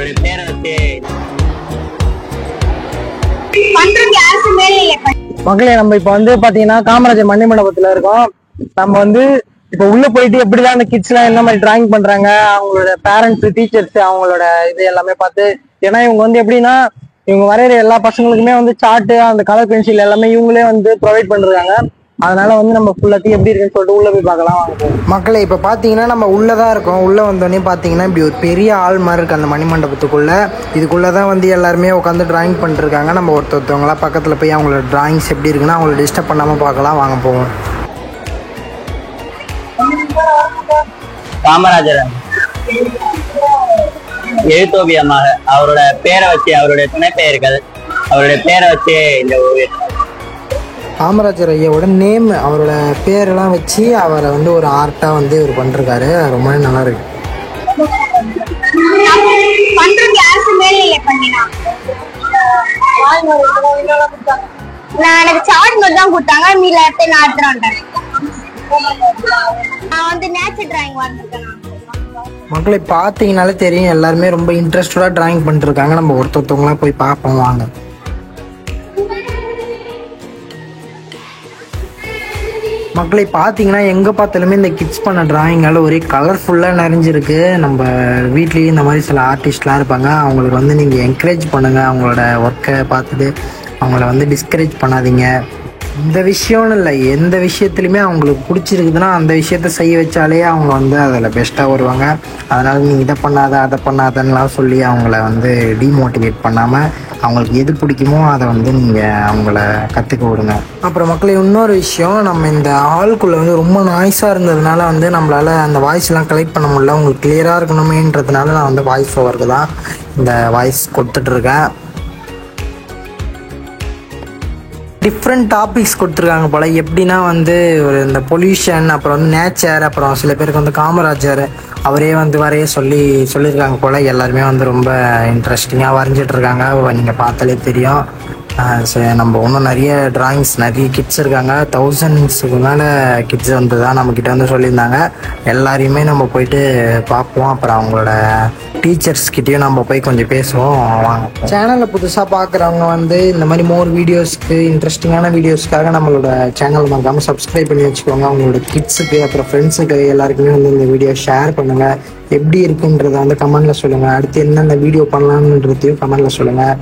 அவருடைய பேரை வச்சு மக்களே, நம்ம இப்ப வந்து பாத்தீங்கன்னா காமராஜர் மணி மண்டபத்துல இருக்கோம். நம்ம வந்து இப்ப உள்ள போயிட்டு எப்படிதான் அந்த கிட்ஸ் எல்லாம் என்ன மாதிரி டிராயிங் பண்றாங்க, அவங்களோட பேரண்ட்ஸ், டீச்சர்ஸ், அவங்களோட இது எல்லாமே பார்த்து. ஏன்னா இவங்க வந்து எப்படின்னா இவங்க வரைகிற எல்லா பசங்களுக்குமே வந்து சார்ட்டு, அந்த கலர் பென்சில் எல்லாமே இவங்களே வந்து ப்ரொவைட் பண்றாங்க. அதனால வந்து நம்ம ஃபுல்லாத்தையும் எப்படி இருக்குன்னு சொல்லிட்டு உள்ள போய் பார்க்கலாம். மக்களை இப்போ பார்த்தீங்கன்னா நம்ம உள்ளதான் இருக்கோம். உள்ளே வந்தோடனே பார்த்தீங்கன்னா இப்படி ஒரு பெரிய ஆள் மாதிரி இருக்குது அந்த மணிமண்டபத்துக்குள்ளே. இதுக்குள்ளே தான் வந்து எல்லாருமே உட்காந்து டிராயிங் பண்ணிருக்காங்க. நம்ம ஒருத்தவங்களா பக்கத்தில் போய் அவங்களோட டிராயிங்ஸ் எப்படி இருக்குன்னா அவங்கள டிஸ்டர்ப் பண்ணாமல் பார்க்கலாம். வாங்க போவோம். காமராஜர் எழுத்தோவியமாக அவரோட பேரை வச்சு, அவருடைய துணை பெயர்கள், அவருடைய பேரை வச்சு இந்த ஓவியம். காமராஜர் ஐயாவோட நேம், அவரோட பேரெல்லாம் வச்சு அவரை வந்து ஒரு ஆர்ட்டாக வந்து இவர் பண்ணிருக்காரு. ரொம்ப நல்லா இருக்கு. எனக்கு சார்ட் மட்டும் தான் கொடுத்தாங்க, மீதி எல்லாத்தையும் நான் எடுத்துறேன். நான் வந்து நேச்சர் டிராயிங் வரைஞ்சிருக்கேன். மக்களை பார்த்தீங்கனாலே தெரியும், எல்லாருமே ரொம்ப இன்ட்ரெஸ்டடாக டிராயிங் பண்ணிருக்காங்க. நம்ம ஒருத்தவங்களாம் போய் பார்ப்போம் வாங்க. மக்களை பார்த்தீங்கன்னா எங்கே பார்த்தாலுமே இந்த கிட்ஸ் பண்ண டிராயிங்கால் ஒரே கலர்ஃபுல்லாக நிறைஞ்சிருக்கு. நம்ம வீட்லேயும் இந்த மாதிரி சில ஆர்டிஸ்ட்லாம் இருப்பாங்க. அவங்களுக்கு வந்து நீங்கள் என்கரேஜ் பண்ணுங்கள். அவங்களோட ஒர்க்கை பார்த்துட்டு அவங்கள வந்து டிஸ்கரேஜ் பண்ணாதீங்க. இந்த விஷயம்னு இல்லை, எந்த விஷயத்துலையுமே அவங்களுக்கு பிடிச்சிருக்குதுன்னா அந்த விஷயத்த செய்ய வச்சாலே அவங்க வந்து அதில் பெஸ்ட்டாக வருவாங்க. அதனால் நீங்கள் இதை பண்ணாத அதை பண்ணாதன்னெலாம் சொல்லி அவங்கள வந்து டிமோட்டிவேட் பண்ணாமல் அவங்களுக்கு எது பிடிக்குமோ அதை வந்து நீங்கள் அவங்கள கற்றுக்க விடுங்க. அப்புறம் மக்களை இன்னொரு விஷயம், நம்ம இந்த ஹால்குள்ளே வந்து ரொம்ப நாய்ஸாக இருந்ததுனால வந்து நம்மளால் அந்த வாய்ஸ்லாம் கலெக்ட் பண்ண முடியல. உங்களுக்கு கிளியராக இருக்கணுமேன்றதுனால நான் வந்து வாய்ஸ் ஓவருக்கு தான் இந்த வாய்ஸ் கொடுத்துட்ருக்கேன். டிஃப்ரெண்ட் டாபிக்ஸ் கொடுத்துருக்காங்க போல். எப்படின்னா வந்து ஒரு இந்த பொல்யூஷன், அப்புறம் வந்து நேச்சர், அப்புறம் சில பேருக்கு வந்து காமராஜர் அவரே வந்து வரைய சொல்லியிருக்காங்க போல். எல்லாருமே வந்து ரொம்ப இன்ட்ரெஸ்டிங்காக வரைஞ்சிட்ருக்காங்க. நீங்கள் பார்த்தாலே தெரியும். நம்ம இன்னும் நிறைய டிராயிங்ஸ், நிறைய கிட்ஸ் இருக்காங்க. 1000க்கு மேலே கிட்ஸ் வந்து தான் நம்மக்கிட்ட வந்து சொல்லியிருந்தாங்க. எல்லாரையுமே நம்ம போயிட்டு பார்ப்போம். அப்புறம் அவங்களோட டீச்சர்ஸ்கிட்டையும் நம்ம போய் கொஞ்சம் பேசுவோம் வாங்க. சேனலில் புதுசாக பார்க்குறவங்க வந்து இந்த மாதிரி மோர் வீடியோஸ்க்கு, இன்ட்ரெஸ்டிங்கான வீடியோஸ்க்காக நம்மளோட சேனல் மறக்காமல் சப்ஸ்கிரைப் பண்ணி வச்சுக்கோங்க. அவங்களோட கிட்ஸுக்கு அப்புறம் ஃப்ரெண்ட்ஸுக்கு எல்லாருக்குமே வந்து இந்த வீடியோ ஷேர் பண்ணுங்கள். எப்படி இருக்குன்றதை வந்து கமெண்டில் சொல்லுங்கள். அடுத்து என்னென்ன வீடியோ பண்ணலான்றதையும் கமெண்டில் சொல்லுங்கள்.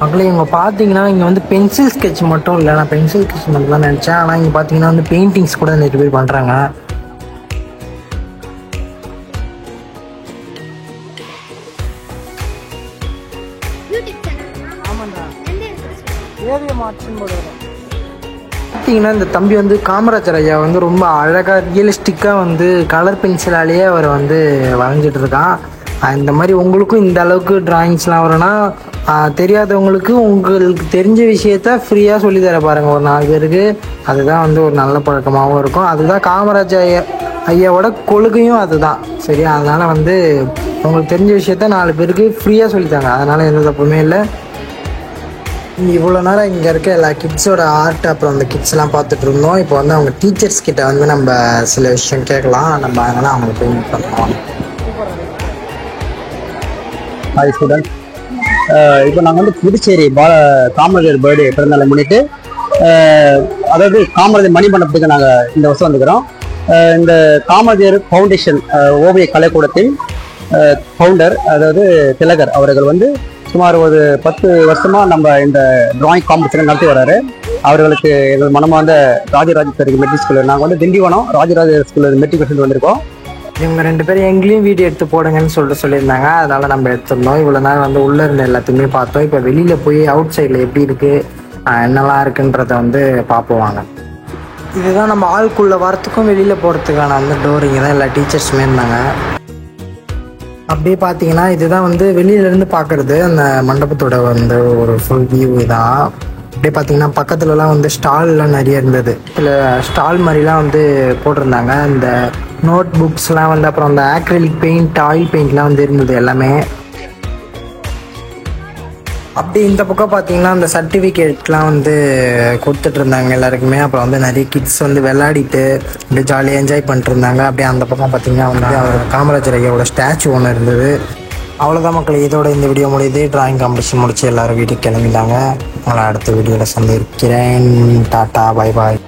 மக்களே, இவங்க பார்த்தீங்கன்னா இங்கே வந்து பென்சில் ஸ்கெட்ச் மட்டும் இல்லை, நான் பென்சில் ஸ்கெட்ச் மட்டும் தான் நினச்சேன். ஆனால் இங்கே பார்த்தீங்கன்னா வந்து பெயிண்டிங்ஸ் கூட நிறைய பேர் பண்ணுறாங்க. பார்த்தீங்கன்னா இந்த தம்பி வந்து காமராஜர் ஐயா வந்து ரொம்ப அழகாக ரியலிஸ்டிக்காக வந்து கலர் பென்சிலாலேயே அவர் வந்து வரைஞ்சிட்டு இருக்கான். இந்த மாதிரி உங்களுக்கும் இந்த அளவுக்கு டிராயிங்ஸ்லாம் வரும்னா தெரியாதவங்களுக்கு உங்களுக்கு தெரிஞ்ச விஷயத்த ஃப்ரீயாக சொல்லி தர பாருங்கள் ஒரு 4 பேருக்கு. அதுதான் வந்து ஒரு நல்ல பழக்கமாகவும் இருக்கும். அதுதான் காமராஜர் ஐயாவோட கொள்கையும் அதுதான். சரியா? அதனால் வந்து உங்களுக்கு தெரிஞ்ச விஷயத்த 4 பேருக்கு ஃப்ரீயாக சொல்லித்தாங்க. அதனால் எந்த தப்புமே இல்லை. இவ்வளோ நேரம் இங்கே இருக்க எல்லா கிட்ஸோட ஆர்ட், அப்புறம் அந்த கிட்ஸ்லாம் பார்த்துட்டு இருந்தோம். இப்போ வந்து அவங்க டீச்சர்ஸ் கிட்ட வந்து நம்ம சில விஷயம் கேட்கலாம். நம்ம அதனால் அவங்க போய் மீட் பண்ணுவோம். ஹாய் ஸ்டூடெண்ட், இப்போ நாங்கள் வந்து புதுச்சேரி காமராஜர் பர்த்டே பிறந்தநாளை முன்னிட்டு, அதாவது காமராஜர் மணிமண்டபத்துக்கு நாங்கள் இந்த வருஷம் வந்துக்கிறோம். இந்த காமராஜர் ஃபவுண்டேஷன் ஓவிய கலைக்கூடத்தின் ஃபவுண்டர், அதாவது திலகர் அவர்கள் வந்து சுமார் ஒரு 10 வருஷமா நம்ம இந்த டிராயிங் காம்படிஷன் நடத்தி வர்றாரு. அவர்களுக்கு எங்கள் மனமார்ந்த ராஜராஜேஸ்வரி மெட்ரிக் ஸ்கூல், நாங்கள் வந்து திண்டிவனம் ராஜராஜேஸ்வரி ஸ்கூல் மெட்ரிகுலேஷன் வந்திருக்கோம். இவங்க 2 பேரும் எங்கேயும் வீடியோ எடுத்து போடுங்கன்னு சொல்லியிருந்தாங்க. அதனால் நம்ம எடுத்துருந்தோம். இவ்வளோ நேரம் வந்து உள்ளே இருந்த எல்லாத்தையுமே பார்த்தோம். இப்போ வெளியில் போய் அவுட் சைடில் எப்படி இருக்குது, என்னெல்லாம் இருக்குன்றத வந்து பார்ப்போம் வாங்க. இதுதான் நம்ம ஆளுக்குள்ளே வரத்துக்கும் வெளியில் போகிறதுக்கான அந்த டோர். இங்கே தான் எல்லா டீச்சர்ஸுமே இருந்தாங்க. அப்படியே பார்த்தீங்கன்னா இதுதான் வந்து வெளியிலேருந்து பார்க்குறது அந்த மண்டபத்தோட வந்து ஒரு ஃபுல் வியூ தான். அப்படியே பார்த்தீங்கன்னா பக்கத்துலலாம் வந்து ஸ்டால்லாம் நிறைய இருந்தது. இதில் ஸ்டால் மாதிரிலாம் வந்து போட்டிருந்தாங்க. இந்த நோட் புக்ஸ்லாம் வந்து, அப்புறம் அந்த ஆக்ரிலிக் பெயிண்ட், ஆயில் பெயிண்ட்லாம் வந்து இருந்தது எல்லாமே. அப்படி இந்த பக்கம் பார்த்தீங்கன்னா அந்த சர்டிஃபிகேட்லாம் வந்து கொடுத்துட்டு இருந்தாங்க எல்லாருக்குமே. அப்புறம் வந்து நிறைய கிட்ஸ் வந்து விளையாடிட்டு இப்படி ஜாலியாக என்ஜாய் பண்ணிட்டு இருந்தாங்க. அப்படியே அந்த பக்கம் பார்த்தீங்கன்னா வந்து அவர் காமராஜர் ஐயாவோட ஸ்டாச்சு ஒன்று இருந்தது. அவ்வளோதான் மக்கள், இதோட இந்த வீடியோ முடியுது. டிராயிங் காம்படிஷன் முடிச்சு எல்லாரும் வீட்டுக்கு கிளம்பிட்டாங்க. உங்களை அடுத்த வீடியோவில் சந்திக்கிறேன். Tata, bye bye.